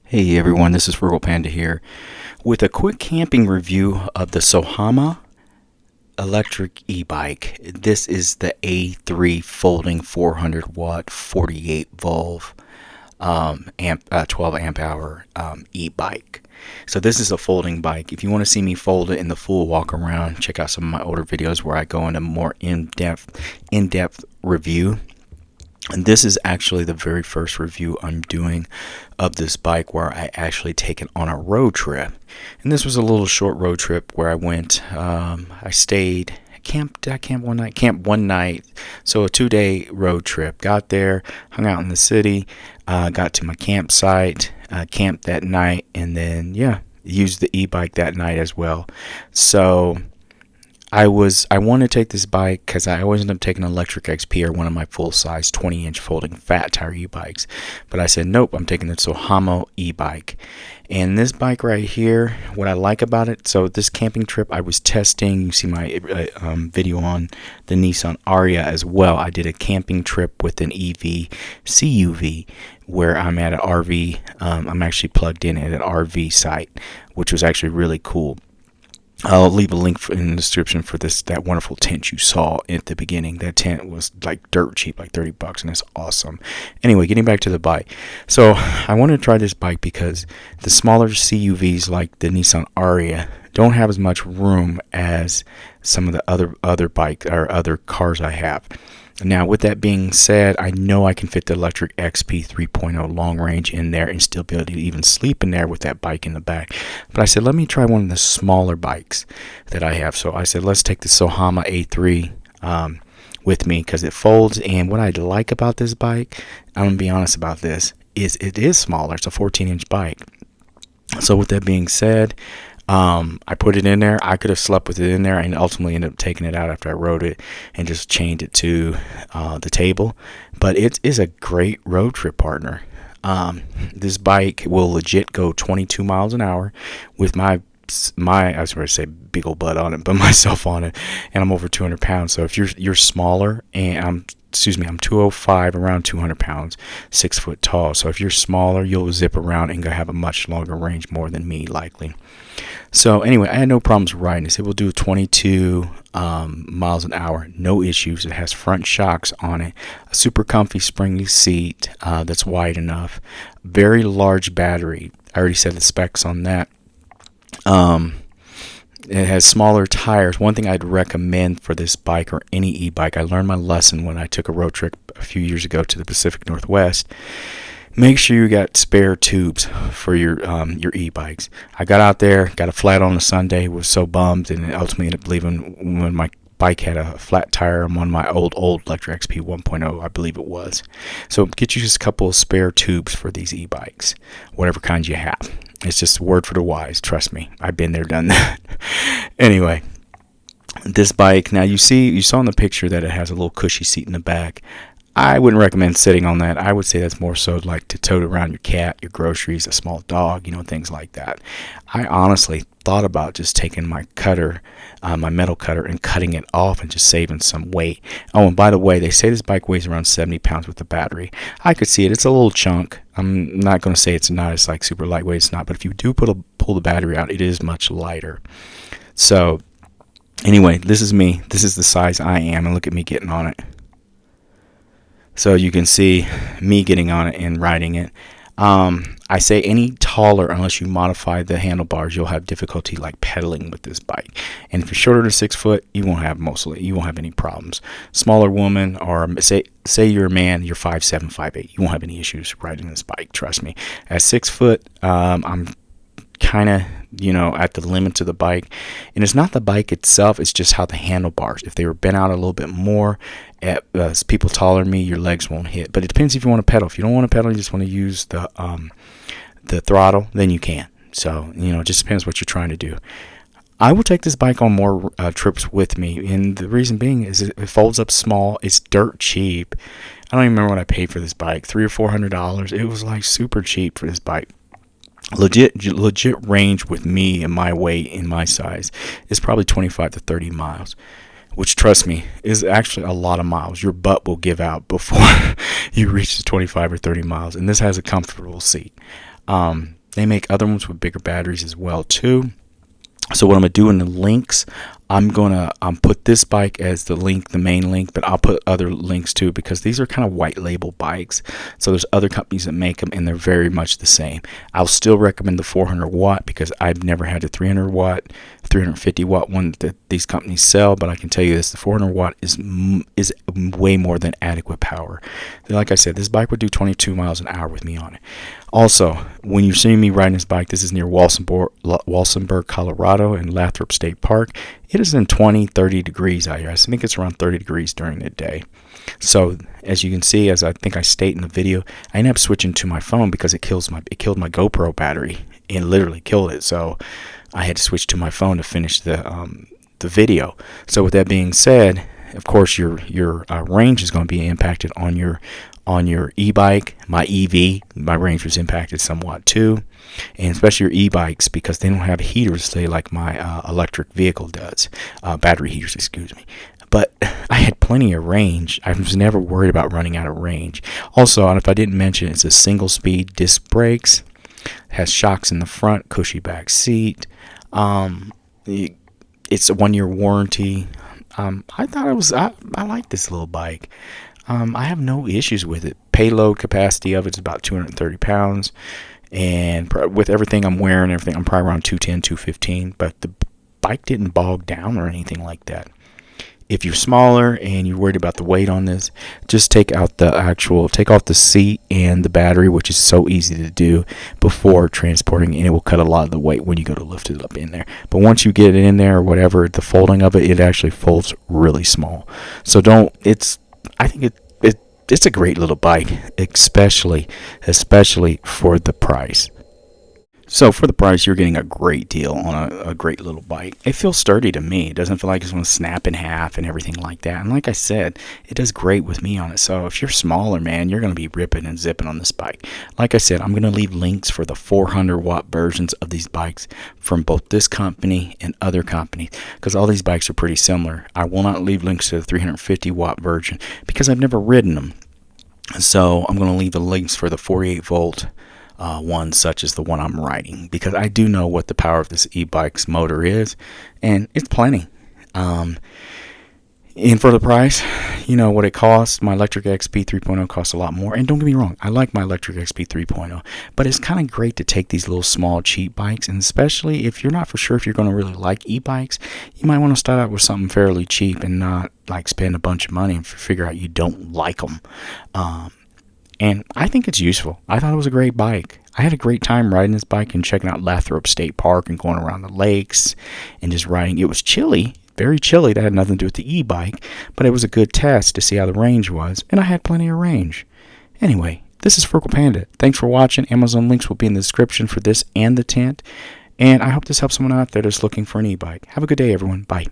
Hey everyone, this is Frugal Panda here with a quick camping review of the Sohamo electric e-bike. This is the A3 folding 400 watt 48 volt 12 amp hour e-bike. So this is a folding bike. If you want to see me fold it in the full walk around, check out some of my older videos where I go into more in-depth review. And this is actually the very first review I'm doing of this bike where I actually take it on a road trip. And this was a little short road trip where I went, I stayed, camped one night. So a 2-day road trip. Got there, hung out in the city, got to my campsite, camped that night, and then, used the e-bike that night as well. So I want to take this bike because I always end up taking an electric XP or one of my full-size 20-inch folding fat tire e-bikes. But I said, nope, I'm taking the Sohamo e-bike. And this bike right here, what I like about it, so this camping trip I was testing, you see my video on the Nissan Ariya as well. I did a camping trip with an EV CUV where I'm at an RV. I'm actually plugged in at an RV site, which was actually really cool. I'll leave a link in the description for that wonderful tent you saw at the beginning. That tent was like dirt cheap, like $30, and it's awesome. Anyway, getting back to the bike. So I wanted to try this bike because the smaller CUVs like the Nissan Ariya don't have as much room as some of the other bike or other cars I have. Now, with that being said, I know I can fit the electric XP 3.0 long range in there and still be able to even sleep in there with that bike in the back. But I said, let me try one of the smaller bikes that I have. So I said, let's take the Sohamo A3 with me because it folds. And what I like about this bike, I'm going to be honest about this, is it is smaller. It's a 14-inch bike. So with that being said, I put it in there. I could have slept with it in there and ultimately ended up taking it out after I rode it and just chained it to the table. But it is a great road trip partner. This bike will legit go 22 miles an hour with my I was going to say big old butt on it, but myself on it, and I'm over 200 pounds. So if you're smaller, and I'm 205, around 200 pounds, 6 foot tall. So if you're smaller, you'll zip around and have a much longer range, more than me likely. So anyway, I had no problems riding this. It will do 22 miles an hour, no issues. It has front shocks on it, a super comfy springy seat that's wide enough, very large battery. I already said the specs on that. It has smaller tires. One thing I'd recommend for this bike or any e-bike, I learned my lesson when I took a road trip a few years ago to the Pacific Northwest. Make sure you got spare tubes for your e-bikes. I got out there, got a flat on a Sunday, was so bummed, and ultimately ended up leaving when my bike had a flat tire on one of my old electric XP 1.0, I believe it was. So get you just a couple of spare tubes for these e-bikes, whatever kind you have. It's just a word for the wise. Trust me, I've been there, done that. Anyway, this bike, now you saw in the picture that it has a little cushy seat in the back. I wouldn't recommend sitting on that. I would say that's more so like to tote around your cat, your groceries, a small dog, things like that. I honestly thought about just taking my cutter, my metal cutter, and cutting it off and just saving some weight. Oh, and by the way, they say this bike weighs around 70 pounds with the battery. I could see it. It's a little chunk. I'm not going to say it's not. It's like super lightweight. It's not. But if you do pull the battery out, it is much lighter. So anyway, this is me. This is the size I am. And look at me getting on it. So you can see me getting on it and riding it. I say any taller, unless you modify the handlebars, you'll have difficulty like pedaling with this bike. And if you're shorter than 6 foot, you won't have any problems. Smaller woman, or say you're a man, you're 5'7", 5'8", you won't have any issues riding this bike. Trust me. At 6 foot, I'm kind of at the limits of the bike, and it's not the bike itself, it's just how the handlebars, if they were bent out a little bit more at people taller than me, your legs won't hit. But it depends if you want to pedal. If you don't want to pedal, you just want to use the throttle, then you can. So it just depends what you're trying to do. I will take this bike on more trips with me, and the reason being is it folds up small. It's dirt cheap. I don't even remember what I paid for this bike, $300 or $400. It was like super cheap for this bike. Legit range with me and my weight and my size is probably 25 to 30 miles, which, trust me, is actually a lot of miles. Your butt will give out before you reach the 25 or 30 miles, and this has a comfortable seat. They make other ones with bigger batteries as well too. So what I'm going to do in the links, I'm going to put this bike as the link, the main link, but I'll put other links too, because these are kind of white label bikes. So there's other companies that make them and they're very much the same. I'll still recommend the 400 watt because I've never had a 300 watt, 350 watt one that these companies sell, but I can tell you this, the 400 watt is way more than adequate power. Like I said, this bike would do 22 miles an hour with me on it. Also, when you're seeing me riding this bike, this is near Walsenburg, Colorado, in Lathrop State Park. It is in 20-30 degrees out here. I think it's around 30 degrees during the day. So as you can see, as I think I state in the video, I ended up switching to my phone because it killed my GoPro battery and literally killed it. So I had to switch to my phone to finish the video. So with that being said, of course your range is going to be impacted on your e-bike. My EV, my range was impacted somewhat too, and especially your e-bikes because they don't have heaters, say like my electric vehicle does, battery heaters, excuse me. But I had plenty of range. I was never worried about running out of range. Also, and if I didn't mention, it's a single speed disc brakes, has shocks in the front, cushy back seat. It's a 1-year warranty. I thought I like this little bike. I have no issues with it. Payload capacity of it's about 230 pounds. And with everything I'm wearing, everything, I'm probably around 210, 215. But the bike didn't bog down or anything like that. If you're smaller and you're worried about the weight on this, just take off the seat and the battery, which is so easy to do before transporting, and it will cut a lot of the weight when you go to lift it up in there. But once you get it in there or whatever, the folding of it actually folds really small. So I think it's a great little bike, especially for the price. So for the price, you're getting a great deal on a great little bike. It feels sturdy to me. It doesn't feel like it's going to snap in half and everything like that. And like I said, it does great with me on it. So if you're smaller, man, you're going to be ripping and zipping on this bike. Like I said, I'm going to leave links for the 400 watt versions of these bikes from both this company and other companies, because all these bikes are pretty similar. I will not leave links to the 350 watt version because I've never ridden them. So I'm going to leave the links for the 48 volt one, such as the one I'm riding, because I do know what the power of this e-bike's motor is, and it's plenty. And for the price, you know what it costs. My electric XP 3.0 costs a lot more. And don't get me wrong, I like my electric XP 3.0, but it's kind of great to take these little small cheap bikes, and especially if you're not for sure if you're going to really like e-bikes, you might want to start out with something fairly cheap and not like spend a bunch of money and figure out you don't like them. And I think it's useful. I thought it was a great bike. I had a great time riding this bike and checking out Lathrop State Park and going around the lakes and just riding. It was chilly, very chilly. That had nothing to do with the e-bike, but it was a good test to see how the range was, and I had plenty of range. Anyway, this is Frugal Panda. Thanks for watching. Amazon links will be in the description for this and the tent, and I hope this helps someone out there that's looking for an e-bike. Have a good day, everyone. Bye.